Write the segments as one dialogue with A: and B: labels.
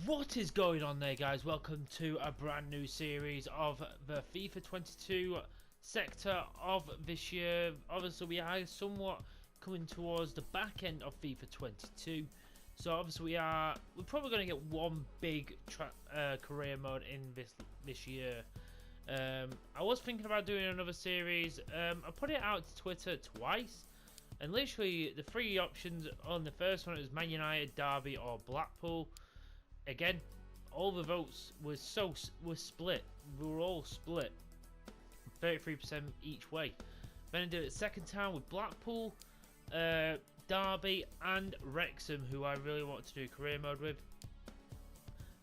A: What is going on there, guys? Welcome to a brand new series of the FIFA 22 sector of this year. Obviously, we are somewhat coming towards the back end of FIFA 22. So obviously, we're probably going to get one big career mode in this year. I was thinking about doing another series. I put it out to Twitter twice, and literally the three options on the first one was Man United, Derby, or Blackpool. Again, all the votes were split. We were all split, 33% each way. Then I did it second time with Blackpool, Derby, and Wrexham, who I really want to do career mode with.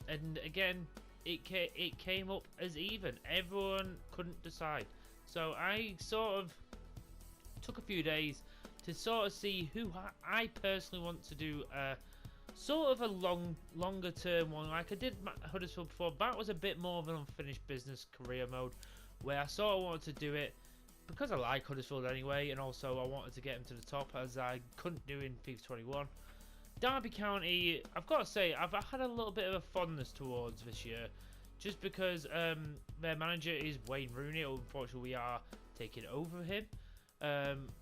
A: And again, it came up as even. Everyone couldn't decide. So I sort of took a few days to sort of see who I personally want to do sort of a longer term one, like I did Huddersfield before. That was a bit more of an unfinished business career mode, where I sort of wanted to do it because I like Huddersfield anyway, and also I wanted to get them to the top, as I couldn't do in FIFA 21. Derby County, I've got to say, I've had a little bit of a fondness towards this year, just because their manager is Wayne Rooney. Unfortunately, we are taking over him.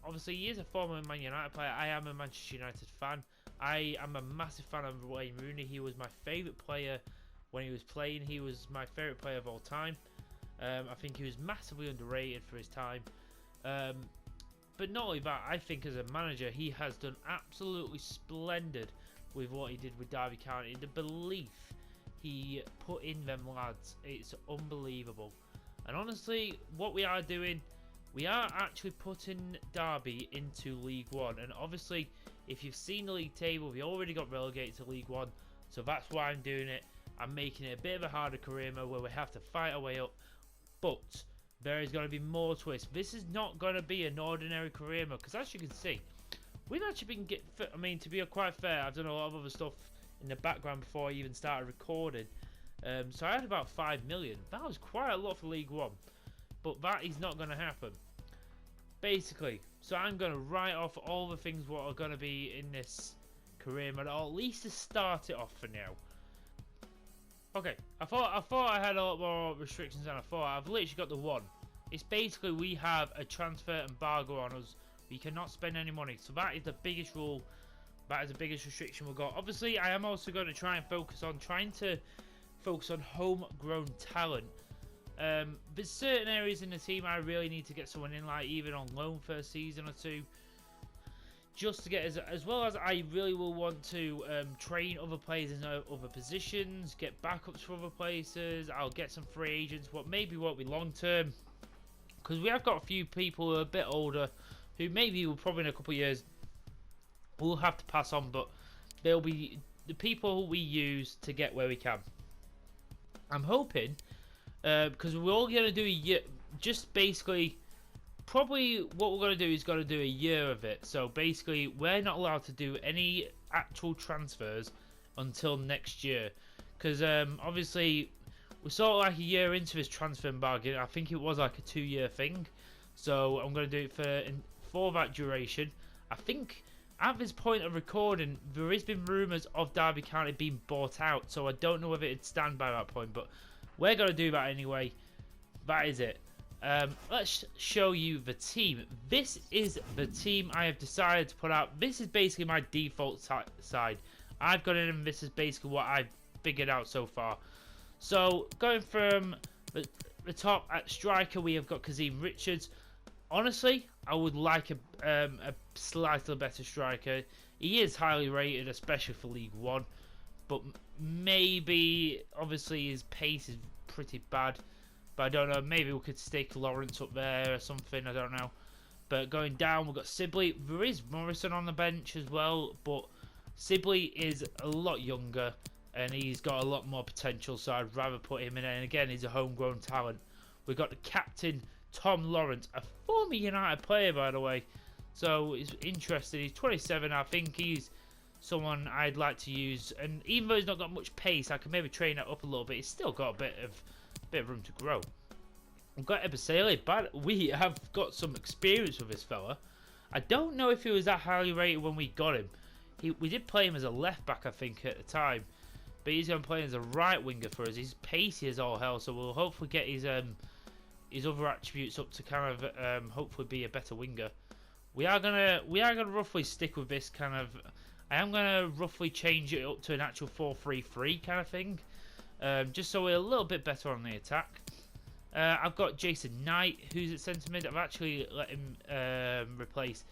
A: Obviously, he is a former Man United player. I am a Manchester United fan. I am a massive fan of Wayne Rooney. He was my favourite player when he was playing. He was my favourite player of all time. I think he was massively underrated for his time. But not only that, I think as a manager, he has done absolutely splendid with what he did with Derby County. The belief he put in them lads, it's unbelievable. And honestly, what we are doing, we are actually putting Derby into League One. And obviously, if you've seen the league table, we already got relegated to League One. So that's why I'm doing it. I'm making it a bit of a harder career mode where we have to fight our way up. But there is going to be more twists. This is not going to be an ordinary career mode, because as you can see, we've actually been to be quite fair, I've done a lot of other stuff in the background before I even started recording. So I had about 5 million. That was quite a lot for League One. But that is not going to happen. Basically, so I'm going to write off all the things what are going to be in this career mode, or at least to start it off for now. Okay, I thought I had a lot more restrictions than I thought. I've literally got the one. It's basically we have a transfer embargo on us. We cannot spend any money. So that is the biggest rule. That is the biggest restriction we've got. Obviously, I am also going to try and focus on homegrown talent. There's certain areas in the team I really need to get someone in, like even on loan for a season or two, just to get as well as I really will want to train other players in other positions, get backups for other places. I'll get some free agents, what maybe won't be long term, because we have got a few people who are a bit older who maybe will probably in a couple of years we'll have to pass on, but they'll be the people we use to get where we can. I'm hoping, because we're all going to do a year, just basically, probably what we're going to do is going to do a year of it. So basically, we're not allowed to do any actual transfers until next year, because obviously we're sort of like a year into this transfer embargo. I think it was like a 2-year thing, so I'm going to do it for that duration. I think at this point of recording, there has been rumours of Derby County being bought out, so I don't know whether it'd stand by that point, but we're going to do that anyway. That is it. Let's show you the team. This is the team I have decided to put out. This is basically my default side. I've got it in, this is basically what I've figured out so far. So, going from the top at striker, we have got Kazim Richards. Honestly, I would like a slightly better striker. He is highly rated, especially for League One. But maybe, obviously, his pace is pretty bad. But I don't know, maybe we could stick Lawrence up there or something, I don't know. But going down, we've got Sibley. There is Morrison on the bench as well, but Sibley is a lot younger and he's got a lot more potential, so I'd rather put him in. And again, he's a homegrown talent. We've got the captain, Tom Lawrence, a former United player, by the way. So it's interesting. He's 27. I think he's someone I'd like to use. And even though he's not got much pace, I can maybe train that up a little bit. He's still got a bit of room to grow. We've got Ebasele, but we have got some experience with this fella. I don't know if he was that highly rated when we got him. We did play him as a left back, I think, at the time. but he's going to play as a right winger for us. He's pacey as all hell, so we'll hopefully get his other attributes up to kind of hopefully be a better winger. We are gonna roughly stick with this kind of. I am gonna roughly change it up to an actual 4-3-3 kind of thing, just so we're a little bit better on the attack. I've got Jason Knight, who's at centre mid. I've actually let him replace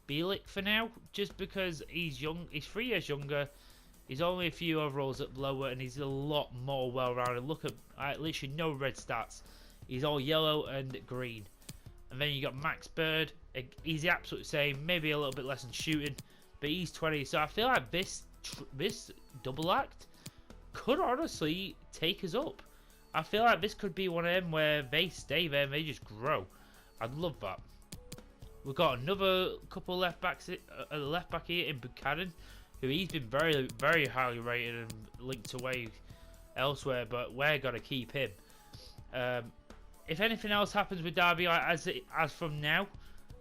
A: Bielik for now, just because he's young. He's 3 years younger. He's only a few overalls up lower, and he's a lot more well-rounded. Look at literally no red stats. He's all yellow and green. And then you got Max Bird. He's the absolute same, maybe a little bit less in shooting, but he's 20. So I feel like this double act could honestly take us up. I feel like this could be one of them where they stay there and they just grow. I'd love that. We've got another couple left backs, left back here in Buchanan, who he's been very, very highly rated and linked away elsewhere, but we're gonna keep him. If anything else happens with Derby, as from now,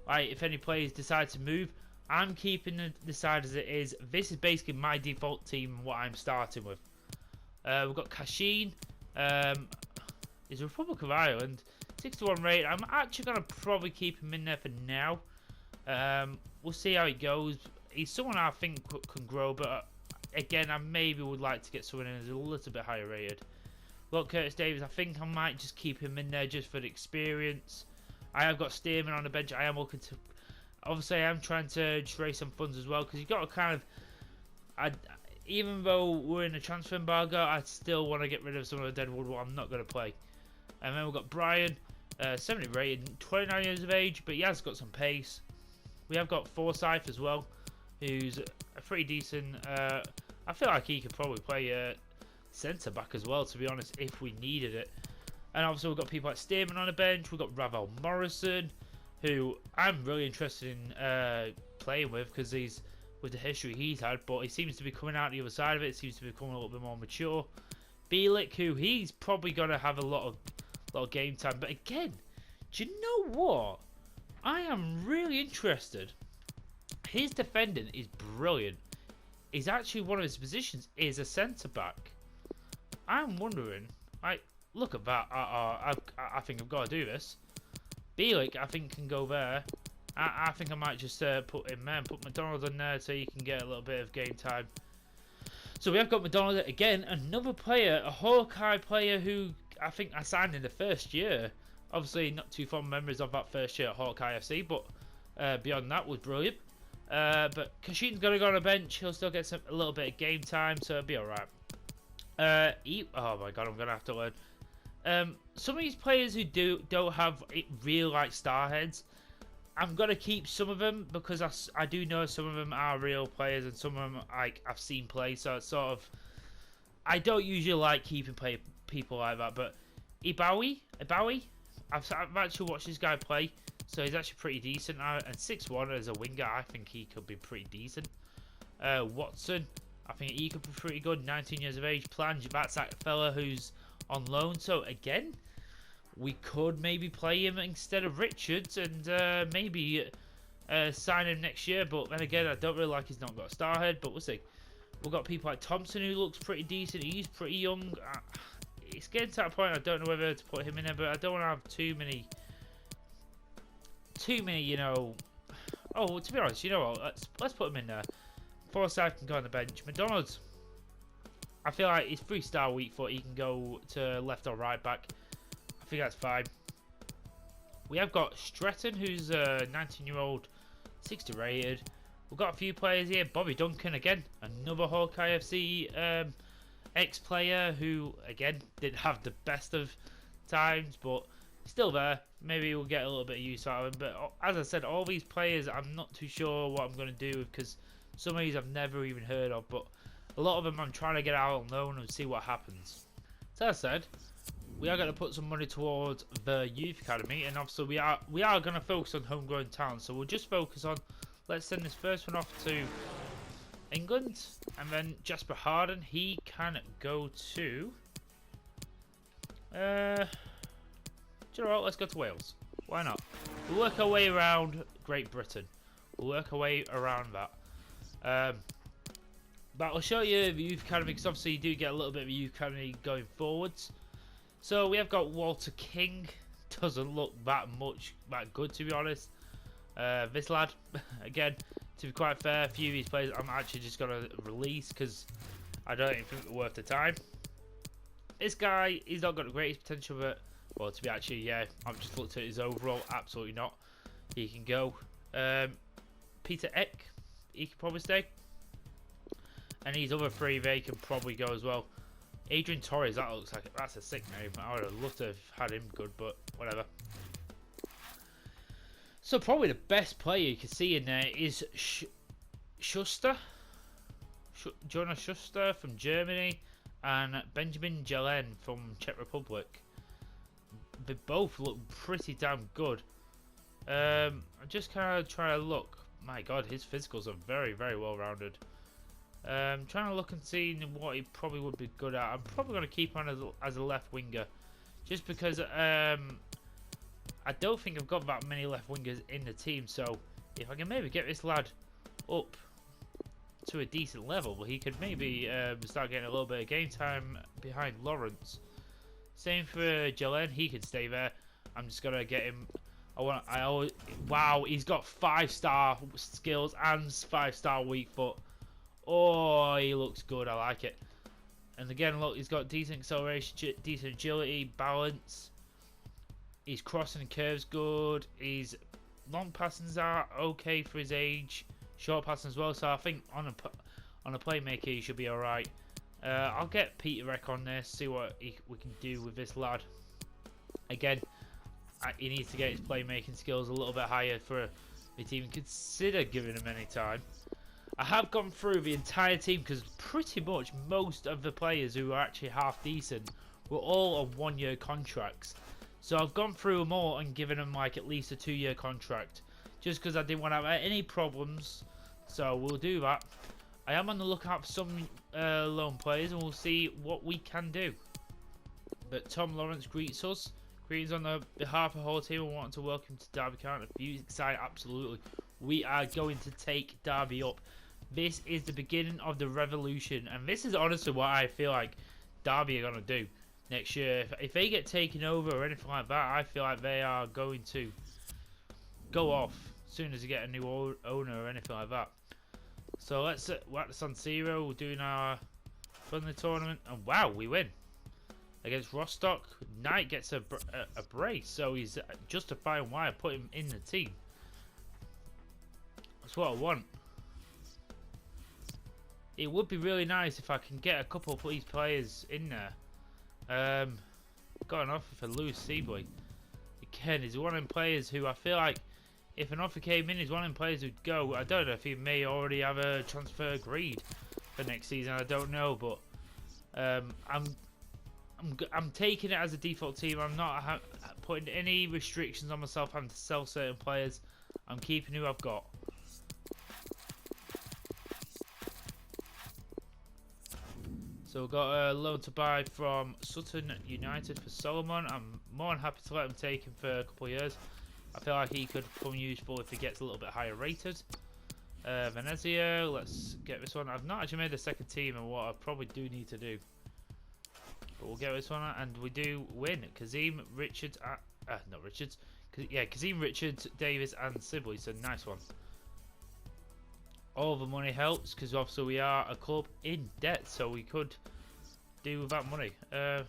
A: if any players decide to move, I'm keeping the side as it is. This is basically my default team and what I'm starting with. We've got Kashin. He's a Republic of Ireland, 61 rate. I'm actually going to probably keep him in there for now. We'll see how it goes. He's someone I think can grow, but again, I maybe would like to get someone in who's a little bit higher rated. Well, Curtis Davies, I think I might just keep him in there just for the experience. I have got Stearman on the bench. I am looking to... Obviously, I am trying to just raise some funds as well, because you've got to kind of... Even though we're in a transfer embargo, I still want to get rid of some of the Deadwood what I'm not going to play. And then we've got Brian, 70 rated, 29 years of age, but he has got some pace. We have got Forsyth as well, who's a pretty decent... I feel like he could probably play centre back as well, to be honest, if we needed it. And obviously we've got people like Stearman on the bench. We've got Ravel Morrison, who I'm really interested in playing with, because he's with the history he's had, but he seems to be coming out the other side of it. Seems to be becoming a little bit more mature. Bielik, who he's probably gonna have a lot of game time. But again, do you know what? I am really interested. His defending is brilliant. He's actually one of his positions is a centre back. I'm wondering, look at that. I think I've got to do this. Bielik, I think, can go there. I think I might just put him there and put McDonald in there so you can get a little bit of game time. So we have got McDonald again, another player, a Hawkeye player who I think I signed in the first year. Obviously, not too fond memories of that first year at Hawkeye FC, but beyond that was brilliant. But Kashin's going to go on a bench. He'll still get a little bit of game time, so it'll be alright. Oh my god, I'm going to have to learn. Some of these players who don't have real star heads, I'm going to keep some of them, because I do know some of them are real players and some of them I've seen play, so it's sort of... I don't usually like keeping people like that, but Ibawi, I've actually watched this guy play, so he's actually pretty decent. And 6'1" as a winger, I think he could be pretty decent. Watson, I think he could be pretty good, 19 years of age. Plange, that's that fella who's on loan, so again... We could maybe play him instead of Richards and maybe sign him next year. But then again, I don't really like he's not got a star head. But we'll see. We've got people like Thompson who looks pretty decent. He's pretty young. It's getting to that point I don't know whether to put him in there. But I don't want to have too many, you know... Oh, to be honest, you know what? Let's put him in there. Forsyth can go on the bench. McDonald's, I feel like he's 3-star weak foot. He can go to left or right back. I think that's fine. We have got Stretton, who's a 19-year-old, 60 rated. We've got a few players here. Bobby Duncan again, another Hawkeye FC ex-player who again didn't have the best of times, but still there. Maybe we'll get a little bit of use out of him. But as I said, all these players I'm not too sure what I'm going to do with, because some of these I've never even heard of. But a lot of them I'm trying to get out on loan and see what happens. So as I said, we are going to put some money towards the youth academy, and obviously we are going to focus on homegrown talent. So we'll just focus on, let's send this first one off to England, and then Jasper Harden, he can go to do you know what, let's go to Wales. Why not? We'll work our way around Great Britain. We'll work our way around that. But I'll show you the youth academy because obviously you do get a little bit of a youth academy going forwards. So we have got Walter King. Doesn't look that good, to be honest. This lad, again, to be quite fair, a few of these players I'm actually just going to release because I don't even think they're worth the time. This guy, he's not got the greatest potential, but, well, to be actually, yeah, I've just looked at his overall, absolutely not. He can go. Peter Eck, he can probably stay. And these other three, they can probably go as well. Adrian Torres, that looks like that's a sick name. I would have loved to have had him good, but whatever. So probably the best player you can see in there is Schuster. Jonas Schuster from Germany and Benjamin Jelen from Czech Republic. They both look pretty damn good. I'm just kind of trying to look. My God, his physicals are very, very well rounded. Trying to look and see what he probably would be good at. I'm probably going to keep on as a left winger, just because I don't think I've got that many left wingers in the team. So if I can maybe get this lad up to a decent level, he could maybe start getting a little bit of game time behind Lawrence. Same for Jelen, he could stay there. I'm just gonna get him. Wow, he's got 5-star skills and 5-star weak foot. Oh, he looks good. I like it. And again, look, he's got decent acceleration, decent agility, balance. His crossing and curves good. His long passings are okay for his age. Short passing as well. So I think on a playmaker, he should be all right. I'll get Peter Eck on there, see what we can do with this lad. Again, he needs to get his playmaking skills a little bit higher for me to even consider giving him any time. I have gone through the entire team because pretty much most of the players who are actually half decent were all on 1-year contracts. So I've gone through them all and given them like at least a 2-year contract, just because I didn't want to have any problems. So we'll do that. I am on the lookout for some loan players, and we'll see what we can do. But Tom Lawrence greets us. Greetings on the behalf of the whole team. We want to welcome to Derby County. Excited, absolutely. We are going to take Derby up. This is the beginning of the revolution, and this is honestly what I feel like Derby are going to do next year. If they get taken over or anything like that, I feel like they are going to go off as soon as they get a new owner or anything like that. So we're at the San Siro, we're doing our friendly tournament, and wow, we win against Rostock. Knight gets a brace, so he's justifying why I put him in the team. That's what I want. It would be really nice if I can get a couple of these players in there. Got an offer for Lewis Seaboy. Again, he's one of them players who I feel like if an offer came in, he's one of them players who'd go. I don't know if he may already have a transfer agreed for next season. I don't know, but I'm taking it as a default team. I'm not putting any restrictions on myself having to sell certain players. I'm keeping who I've got. So we've got a loan to buy from Sutton United for Solomon. I'm more than happy to let him take him for a couple of years. I feel like he could become useful if he gets a little bit higher rated. Venezia, let's get this one. I've not actually made a second team, and what I probably do need to do. But we'll get this one, and we do win. Kazim, Richards, not Richards. Yeah, Kazim, Richards, Davis, and Sibley. So nice one. All the money helps because obviously we are a club in debt, so we could do with that money. But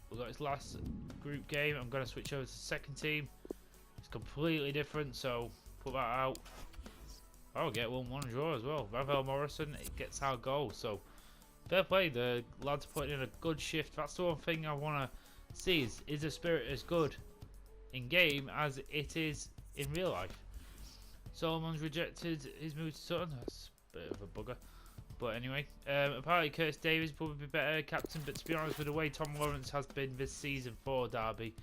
A: we've got this last group game. I'm going to switch over to the second team. It's completely different, so put that out. I'll get 1-1 draw as well. Ravel Morrison, it gets our goal. So fair play. The lads putting in a good shift. That's the one thing I want to see is the spirit as good in game as it is in real life. Solomon's rejected his move to Sutton. That's a bit of a bugger. But anyway, apparently Curtis Davies will be better captain. But to be honest, with the way Tom Lawrence has been this season for Derby,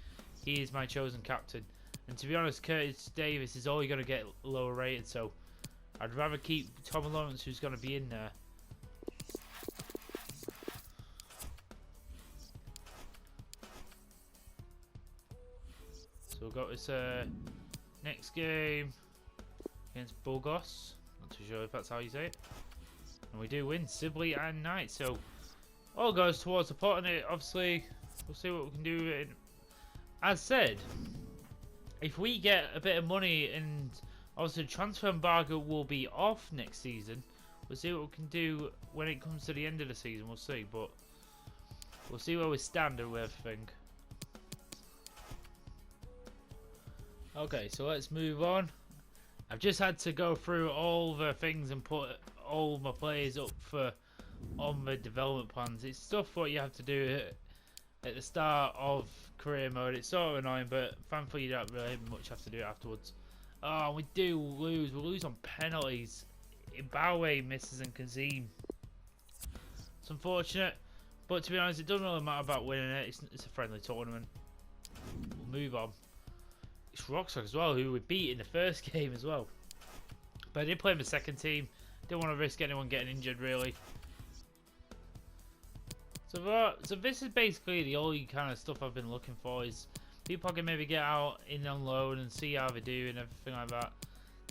A: he is my chosen captain. And to be honest, Curtis Davies is only going to get lower rated. So I'd rather keep Tom Lawrence, who's going to be in there. So we've got this next game against Burgos. Not too sure if that's how you say it. And we do win, Sibley and Knight. So all goes towards supporting it. Obviously, we'll see what we can do. As said, if we get a bit of money, and obviously transfer embargo will be off next season, we'll see what we can do when it comes to the end of the season. We'll see, but we'll see where we stand with everything. Okay, so let's move on. I've just had to go through all the things and put all my players up for on the development plans. It's stuff what you have to do at the start of career mode. It's sort of annoying, but thankfully you don't really much have to do it afterwards. Oh, we do lose. We lose on penalties. Embargo misses and Kazim. It's unfortunate, but to be honest, it doesn't really matter about winning it. It's a friendly tournament. We'll move on. It's Roxrock as well, who we beat in the first game as well. But I did play in the second team. Didn't want to risk anyone getting injured, really. So this is basically the only kind of stuff I've been looking for, is people I can maybe get out in on loan and see how they do and everything like that.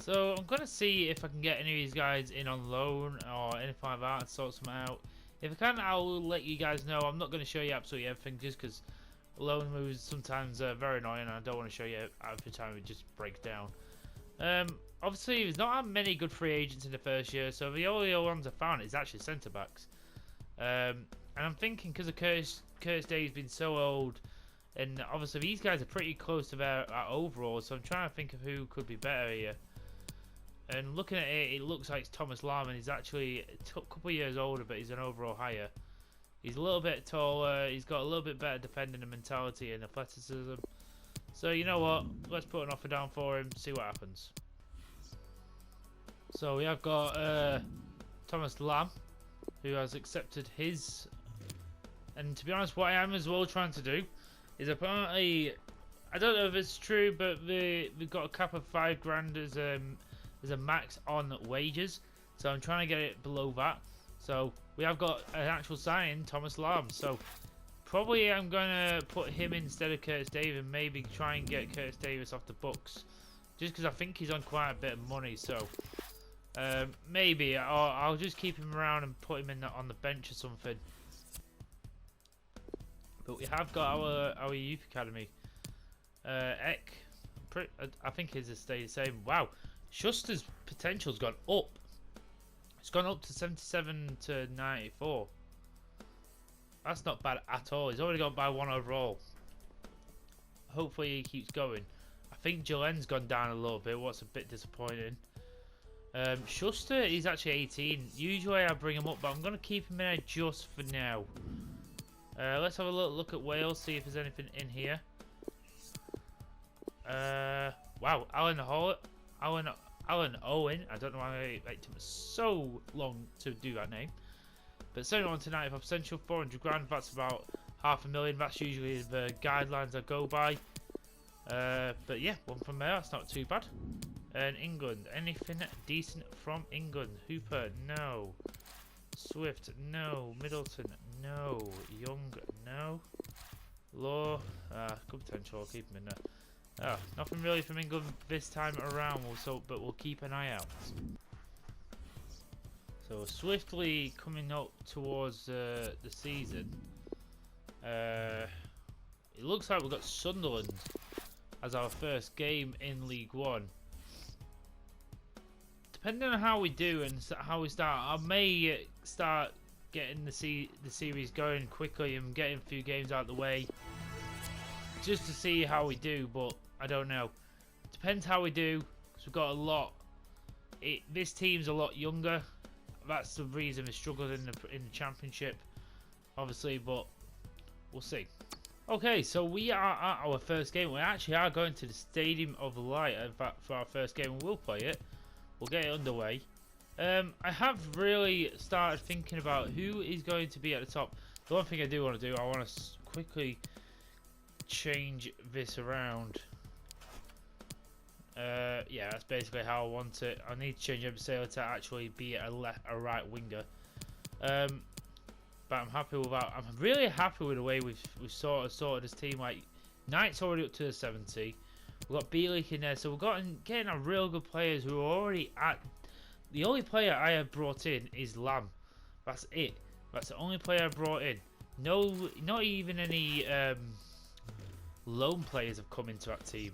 A: So I'm going to see if I can get any of these guys in on loan or anything like that and sort some out. If I can, I'll let you guys know. I'm not going to show you absolutely everything just because loan moves sometimes are very annoying and I don't want to show you every time it just breaks down. Obviously, there's not many good free agents in the first year, so the only ones I found is actually centre backs. And I'm thinking because of Curtis Day's been so old, and obviously these guys are pretty close to their overall, so I'm trying to think of who could be better here. And looking at it, it looks like it's Thomas Lam, and he's actually a couple of years older, but he's an overall higher. He's a little bit taller, he's got a little bit better defending and mentality and athleticism. So you know what, let's put an offer down for him, see what happens. So we have got Thomas Lam, who has accepted his. And to be honest, what I am as well trying to do is, apparently, I don't know if it's true, but we've got a cap of £5,000 as a max on wages. So I'm trying to get it below that. So we have got an actual sign, Thomas Lam. So probably I'm going to put him instead of Curtis Davis, and maybe try and get Curtis Davis off the books. Just because I think he's on quite a bit of money. So maybe I'll just keep him around and put him in on the bench or something. But we have got our youth academy. Eck, I think his has stayed the same. Wow, Schuster's potential's gone up. It's gone up to 77 to 94. That's not bad at all. He's already gone by 1 overall. Hopefully he keeps going. I think Jalen's gone down a little bit. What's a bit disappointing. Schuster, he's actually 18. Usually I bring him up, but I'm going to keep him in there just for now. Let's have a little look at Wales, see if there's anything in here. Wow, Alan Owen. I don't know why it took me so long to do that name. But 71 to 95 potential, 400 grand. That's about $500,000. That's usually the guidelines I go by. But yeah, one from there. That's not too bad. And England, anything decent from England? Hooper, no. Swift, no. Middleton, no. Young, no. Law, good potential. I'll keep him in there. Nothing really from England this time around, but we'll keep an eye out. So swiftly coming up towards the season. It looks like we've got Sunderland as our first game in League One. Depending on how we do and how we start, I may start getting the series going quickly and getting a few games out of the way just to see how we do, but I don't know. Depends how we do, because we've got a lot. This team's a lot younger. That's the reason we struggled in the championship, obviously, but we'll see. Okay, so we are at our first game. We actually are going to the Stadium of Light, in fact, for our first game, and we'll play it. We'll get it underway. I have really started thinking about who is going to be at the top. The one thing I do want to do, I want to quickly change this around. Yeah, that's basically how I want it. I need to change Sailor to actually be a right winger. But I'm happy with that. I'm really happy with the way we've sort of sorted this team. Like, Knight's already up to the 70. We've got B-League in there, so we've got getting a real good players who are already at the only player I have brought in is Lamb. That's it. That's the only player I brought in. No, not even any loan players have come into that team,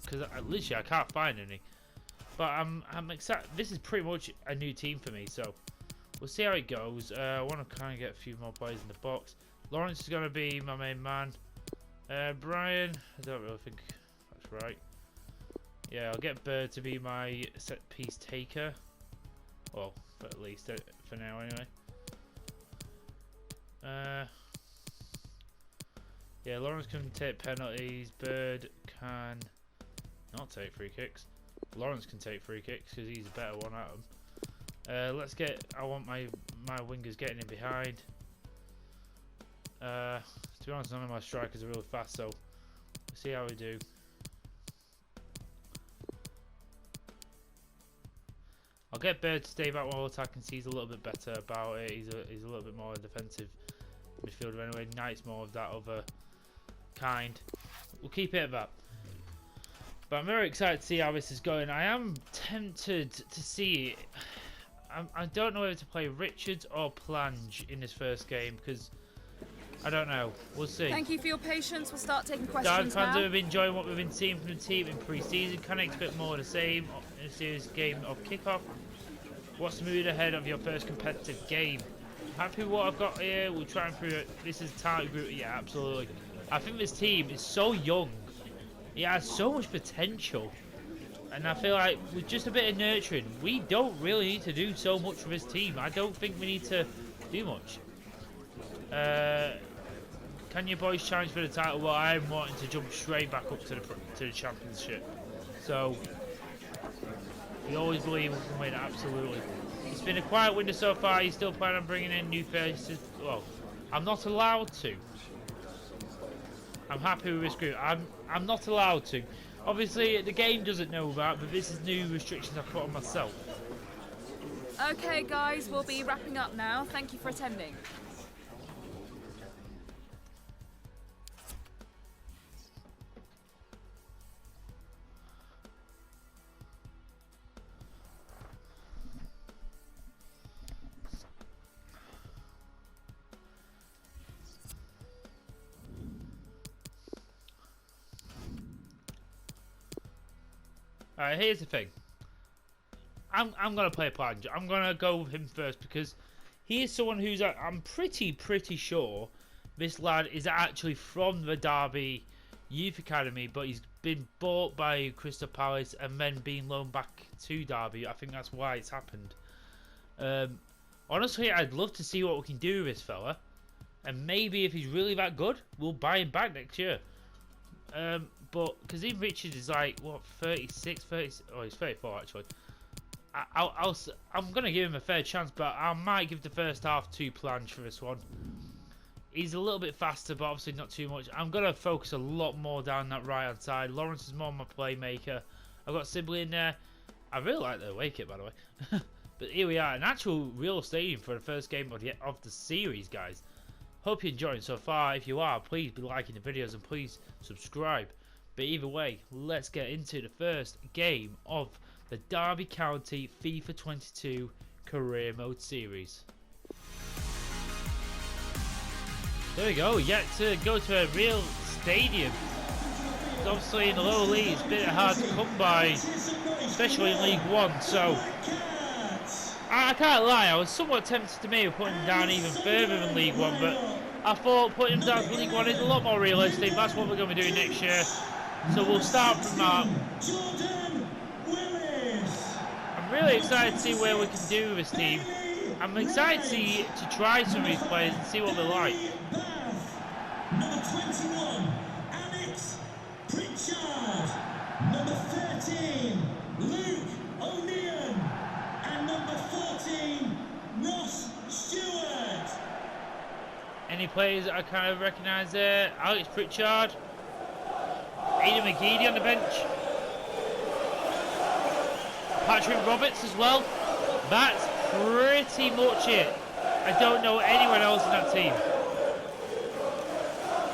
A: because literally I can't find any. But I'm excited. This is pretty much a new team for me, so we'll see how it goes. I want to kind of get a few more players in the box. Lawrence is going to be my main man. Brian, I don't really think that's right. Yeah, I'll get Bird to be my set piece taker. Well, at least for now, anyway. Yeah, Lawrence can take penalties. Bird can not take free kicks. Lawrence can take free kicks because he's a better one at them. Let's get. I want my wingers getting in behind. To be honest, none of my strikers are really fast, so we'll see how we do. I'll get Bird to stay back while attacking. So he's a little bit better about it. He's a little bit more defensive midfielder anyway. Knight's more of that other kind. We'll keep it at that. But I'm very excited to see how this is going. I am tempted to see. I don't know whether to play Richards or Plange in this first game because I don't know. We'll see.
B: Thank you for your patience. We'll start taking questions now.
A: Fans have been enjoying what we've been seeing from the team in pre-season. Can I expect more of the same in a serious game of kickoff? What's the mood ahead of your first competitive game? Happy with what I've got here. We'll try and prove it. This is target group. Yeah, absolutely. I think this team is so young. It has so much potential. And I feel like with just a bit of nurturing, we don't really need to do so much for this team. I don't think we need to do much. Can you boys challenge for the title? Well, I'm wanting to jump straight back up to the championship. So, we always believe we can win, absolutely. It's been a quiet window so far. He's still planning on bringing in new faces. Well, I'm not allowed to. I'm happy with this group. I'm not allowed to. Obviously, the game doesn't know that, but this is new restrictions I put on myself.
B: Okay, guys, we'll be wrapping up now. Thank you for attending.
A: Alright, here's the thing. I'm gonna play Plange. I'm gonna go with him first because he is someone who's I'm pretty sure this lad is actually from the Derby Youth Academy, but he's been bought by Crystal Palace and then being loaned back to Derby. I think that's why it's happened. Honestly, I'd love to see what we can do with this fella, and maybe if he's really that good, we'll buy him back next year. But because even Richards is like what 36, 30, oh he's 34 actually. I'm gonna give him a fair chance, but I might give the first half to Plange for this one. He's a little bit faster, but obviously not too much. I'm gonna focus a lot more down that right hand side. Lawrence is more my playmaker. I've got Sibley in there. I really like the away kit, by the way. But here we are, an actual real stadium for the first game of the series, guys. Hope you're enjoying so far. If you are, please be liking the videos and please subscribe. But either way, let's get into the first game of the Derby County FIFA 22 Career Mode Series. There we go, yet to go to a real stadium. It's obviously in the lower league, it's a bit hard to come by, especially in League One. So I can't lie, I was somewhat tempted to maybe put him down even further than League One, but I thought putting him down to League One is a lot more realistic. That's what we're going to be doing next year. So we'll start from that. I'm really excited to see where we can do with this team. I'm excited to try some of these players and see what they're like.
C: Number 21, Alex Pritchard. Number 13, Luke O'Neill. And number 14, Ross Stewart.
A: Any players that I kind of recognise there? Alex Pritchard. Aidan McGeady on the bench. Patrick Roberts as well. That's pretty much it. I don't know anyone else in that team.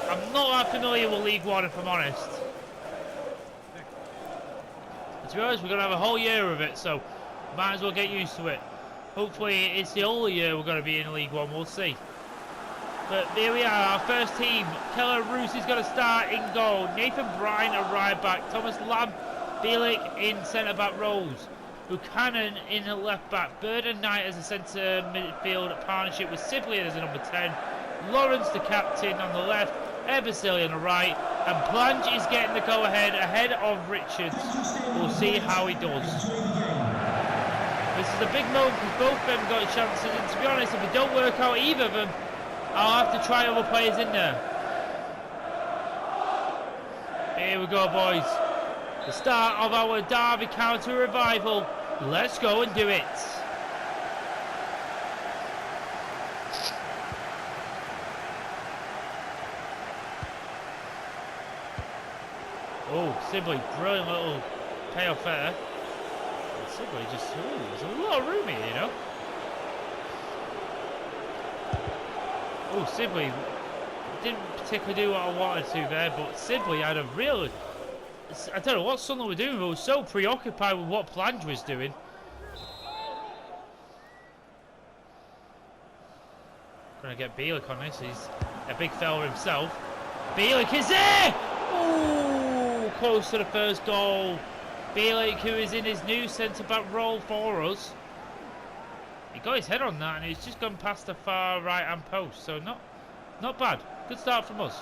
A: I'm not that familiar with League One, if I'm honest. But to be honest, we're going to have a whole year of it, so Might as well get used to it. Hopefully it's the only year we're going to be in League One, we'll see. But there we are, our first team. Keller Roos is going to start in goal. Nathan Bryan at right back. Thomas Lamb, Bielik in centre-back roles. Buchanan in the left-back. Bird and Knight as a centre midfield partnership with Sibley as a number 10. Lawrence the captain on the left. Ebersili on the right. And Plange is getting the go-ahead ahead of Richards. We'll see how he does. This is a big moment because both of them got chances, and to be honest, if it don't work out either of them, I'll have to try other players in there. Here we go, boys. The start of our Derby counter revival. Let's go and do it. Oh, Sibley, brilliant little payoff there. Sibley just, there's a lot of room here, you know. Oh, Sibley didn't particularly do what I wanted to there, but Sibley had a real, I don't know what Sunderland were doing, but was so preoccupied with what Plange was doing. Gonna get Bielik on this, he's a big fella himself. Bielik is there! Oh, close to the first goal. Bielik, who is in his new centre-back role for us. He got his head on that and he's just gone past the far right-hand post, so not bad. Good start from us.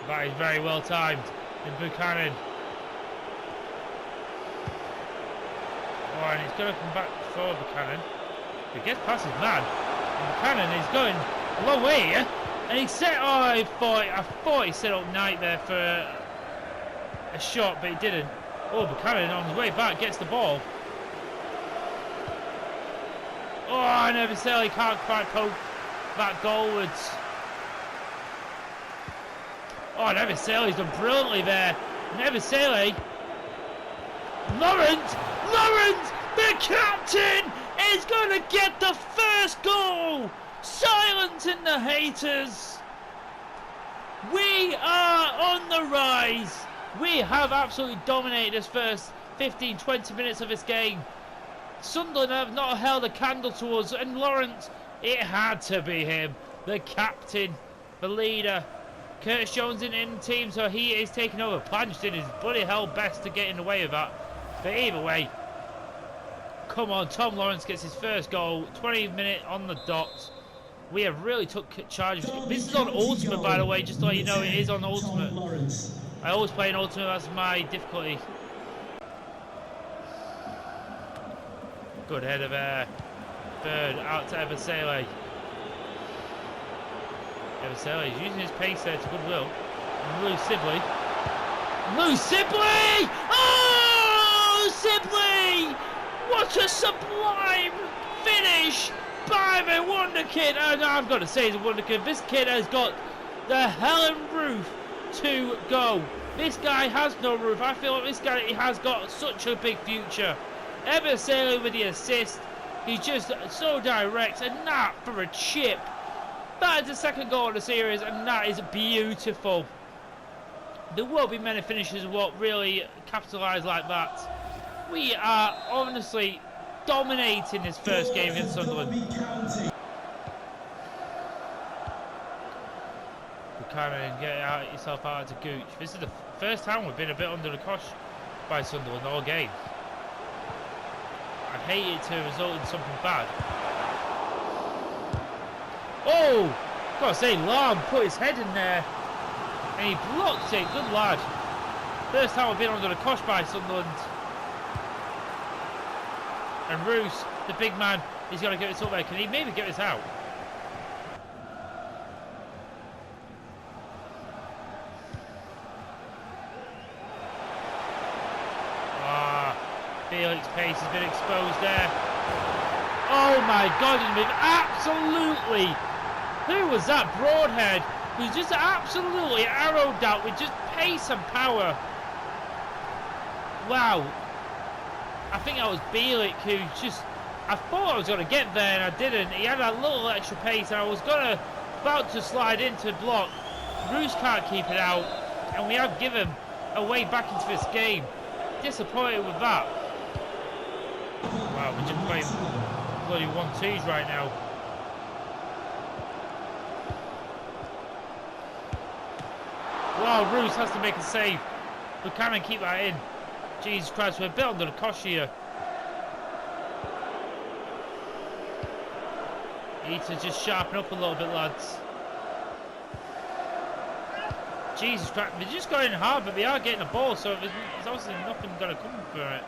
A: That is very well timed in Buchanan. Oh, and he's going to come back for Buchanan. If he gets past his man, and Buchanan is going a long way here, and he set, oh, I thought he set up Knight there for a shot, but he didn't. Oh, Buchanan on his way back gets the ball. Oh, and Ebersili can't quite poke that goalwards. Oh, and Ebersili's done brilliantly there. And Ebersili, Lawrence, the captain, is going to get the first goal. Silencing the haters. We are on the rise. We have absolutely dominated this first 15-20 minutes of this game. Sunderland have not held a candle to us, and Lawrence, it had to be him. The captain, the leader. Curtis Jones in the team, so he is taking over. Plange did his bloody hell best to get in the way of that. But either way, come on, Tom Lawrence gets his first goal. 20 minutes on the dot. We have really took charge. This is on Ultimate, by the way, just to let you know, it is on Ultimate. I always play in Ultimate, that's my difficulty. Good header there. Bird out to Ebersili. Ebersili is using his pace there to goodwill. And Lou Sibley. Oh, Sibley! What a sublime finish by the Wonder Kid. And I've got to say he's a Wonder Kid. This kid has got the Helen roof to go. This guy has no roof. I feel like this guy has got such a big future. Ebersili with the assist. He's just so direct, and that for a chip. That is the second goal of the series, and that is beautiful. There will be many finishers what really capitalise like that. We are honestly dominating this first game against Sunderland. Buchanan, get yourself out to Gooch. This is the first time we've been a bit under the cosh by Sunderland all game. I'd hate it to result in something bad. Oh! Gotta say, Lam put his head in there and he blocked it. Good lad. First time we've been under the cosh by Sunderland. And Roos, the big man, he's got to get this up there. Can he maybe get this out? Felix's pace has been exposed there. Oh my God, absolutely. Who was that Broadhead? Who's just absolutely arrowed out with just pace and power. Wow. I think that was Bielik who just, I thought I was going to get there and I didn't. He had a little extra pace and I was about to slide into block. Roos can't keep it out and we have given a way back into this game. Disappointed with that. Wow, We're just playing bloody 1-2s right now. Wow, Roos has to make a save. But can I keep that in? Jesus Christ, we're a bit under the cosh here. Need to just sharpen up a little bit, lads. Jesus Christ, they're just going hard, but they are getting the ball, so there's obviously nothing going to come for it.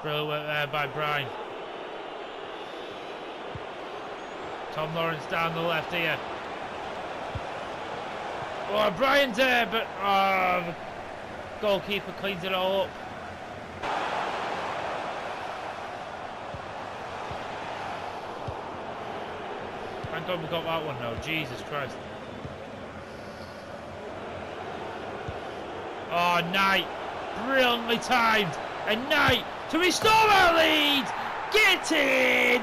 A: Brilliant work there by Brian. Tom Lawrence down the left here. Oh, Brian's there, but the goalkeeper cleans it all up. Thank God we got that one though, Jesus Christ. Oh, Knight, brilliantly timed. And Knight to restore our lead. Get in!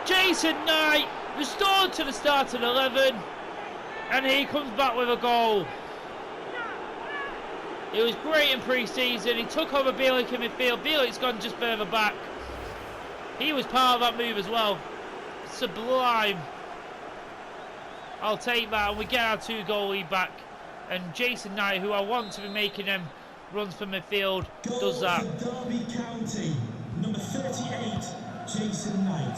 A: Jason Knight restored to the starting 11. And he comes back with a goal. It was great in pre-season. He took over Bielik in midfield. Bielik's gone just further back. He was part of that move as well. Sublime. I'll take that, and we get our 2-goal lead back. And Jason Knight, who I want to be making them runs for midfield, does that.
C: Derby County, number 38, Jason Knight.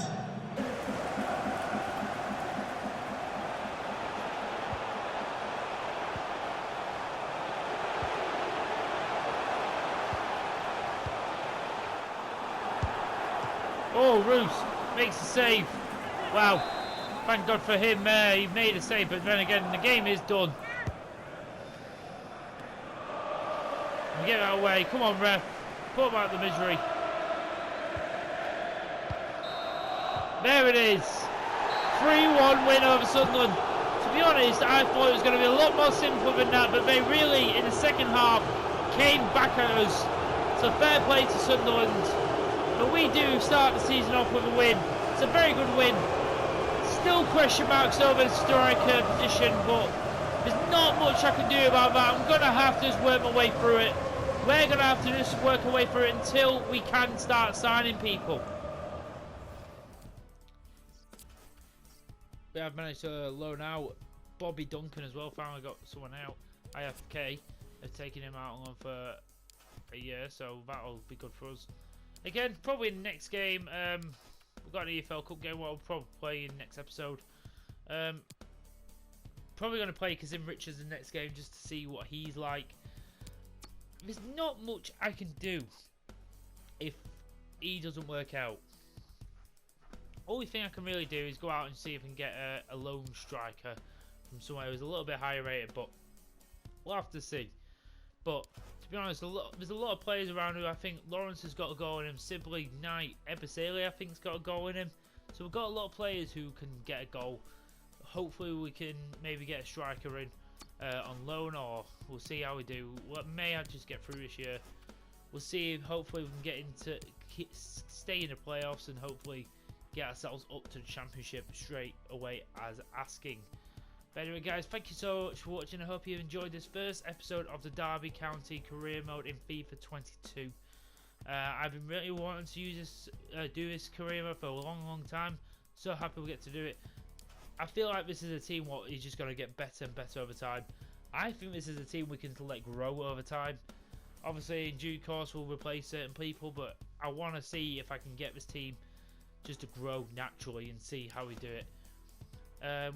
A: Oh, Roos makes a save. Wow, thank God for him. He made a save, but then again, the game is done. We get that away. Come on, ref. Put him out of the misery. There it is. 3-1 win over Sunderland. To be honest, I thought it was going to be a lot more simple than that, but they really, in the second half, came back at us. So fair play to Sunderland. But we do start the season off with a win. It's a very good win. Still question marks over the striker position, but there's not much I can do about that. I'm going to have to just work my way through it. We're going to have to just work our way through it until we can start signing people. We have managed to loan out Bobby Duncan as well. Finally got someone out. IFK have taken him out on for a year, so that'll be good for us. Again, probably in the next game, we've got an EFL Cup game. What I'll probably play in the next episode. Probably going to play Kazim Richards in the next game just to see what he's like. There's not much I can do if he doesn't work out. Only thing I can really do is go out and see if I can get a lone striker from somewhere who's a little bit higher rated, but we'll have to see. But to be honest, there's a lot of players around who I think Lawrence has got a goal in him. Sibley, Knight, Ebasele I think has got a goal in him. So we've got a lot of players who can get a goal. Hopefully we can maybe get a striker in on loan, or we'll see how we do. Well, may I just get through this year. We'll see. Hopefully we can get into stay in the playoffs and hopefully get ourselves up to the championship straight away as asking. But anyway guys, thank you so much for watching. I hope you enjoyed this first episode of the Derby County career mode in FIFA 22. I've been really wanting to use this, do this career mode for a long time. So happy we get to do it. I feel like this is a team what is just going to get better and better over time. I think this is a team we can let grow over time. Obviously in due course we'll replace certain people, but I want to see if I can get this team just to grow naturally and see how we do it.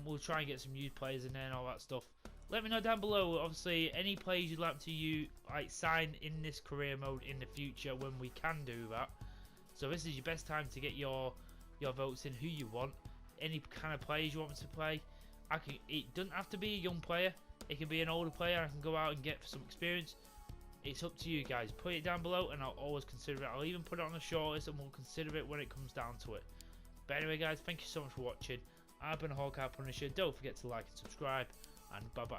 A: We'll try and get some youth players in there and all that stuff. Let me know down below, obviously, any players you'd like to sign in this career mode in the future when we can do that. So this is your best time to get your votes in who you want. Any kind of players you want me to play. It doesn't have to be a young player. It can be an older player. I can go out and get some experience. It's up to you guys. Put it down below and I'll always consider it. I'll even put it on the shortlist and we'll consider it when it comes down to it. But anyway guys, thank you so much for watching. I've been Hawkeye Punisher. Don't forget to like and subscribe, and bye bye.